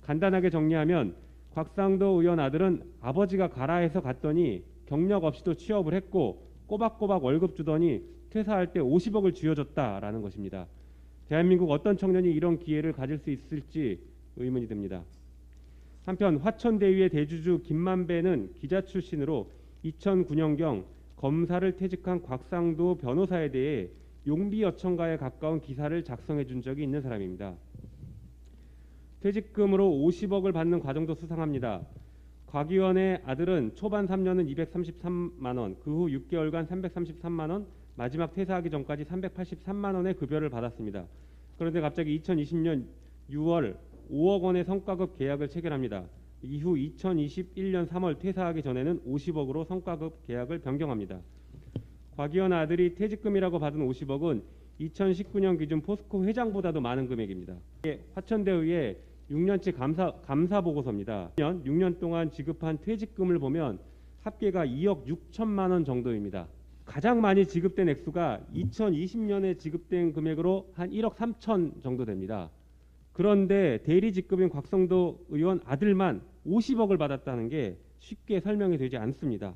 간단하게 정리하면 곽상도 의원 아들은 아버지가 가라 해서 갔더니 경력 없이도 취업을 했고 꼬박꼬박 월급 주더니 퇴사할 때 50억을 쥐어줬다라는 것입니다. 대한민국 어떤 청년이 이런 기회를 가질 수 있을지 의문이 듭니다. 한편 화천대유의 대주주 김만배는 기자 출신으로 2009년경 검사를 퇴직한 곽상도 변호사에 대해 용비 여청가에 가까운 기사를 작성해 준 적이 있는 사람입니다. 퇴직금으로 50억을 받는 과정도 수상합니다. 곽 의원의 아들은 초반 3년은 233만 원, 그 후 6개월간 333만 원, 마지막 퇴사하기 전까지 383만 원의 급여를 받았습니다. 그런데 갑자기 2020년 6월 5억 원의 성과급 계약을 체결합니다. 이후 2021년 3월 퇴사하기 전에는 50억으로 성과급 계약을 변경합니다. 곽 의원 아들이 퇴직금이라고 받은 50억은 2019년 기준 포스코 회장보다도 많은 금액입니다. 화천대유의 6년치 감사 보고서입니다. 6년 동안 지급한 퇴직금을 보면 합계가 2억 6천만 원 정도입니다. 가장 많이 지급된 액수가 2020년에 지급된 금액으로 한 1억 3천 정도 됩니다. 그런데 대리 직급인 곽상도 의원 아들만 50억을 받았다는 게 쉽게 설명이 되지 않습니다.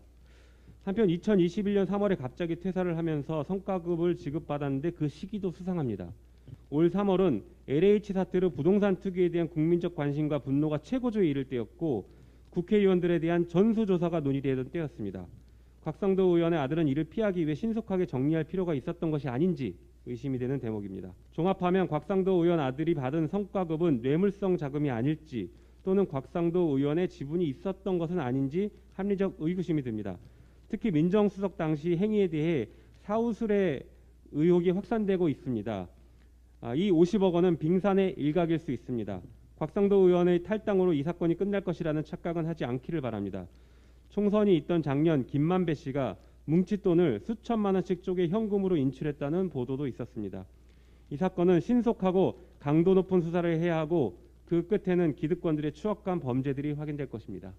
한편 2021년 3월에 갑자기 퇴사를 하면서 성과급을 지급받았는데 그 시기도 수상합니다. 올 3월은 LH 사태로 부동산 투기에 대한 국민적 관심과 분노가 최고조에 이를 때였고 국회의원들에 대한 전수조사가 논의되던 때였습니다. 곽상도 의원의 아들은 이를 피하기 위해 신속하게 정리할 필요가 있었던 것이 아닌지 의심이 되는 대목입니다. 종합하면 곽상도 의원 아들이 받은 성과급은 뇌물성 자금이 아닐지 또는 곽상도 의원의 지분이 있었던 것은 아닌지 합리적 의구심이 듭니다. 특히 민정수석 당시 행위에 대해 사후술의 의혹이 확산되고 있습니다. 이 50억 원은 빙산의 일각일 수 있습니다. 곽상도 의원의 탈당으로 이 사건이 끝날 것이라는 착각은 하지 않기를 바랍니다. 총선이 있던 작년 김만배 씨가 뭉칫돈을 수천만 원씩 쪼개 현금으로 인출했다는 보도도 있었습니다. 이 사건은 신속하고 강도 높은 수사를 해야 하고 그 끝에는 기득권들의 추악한 범죄들이 확인될 것입니다.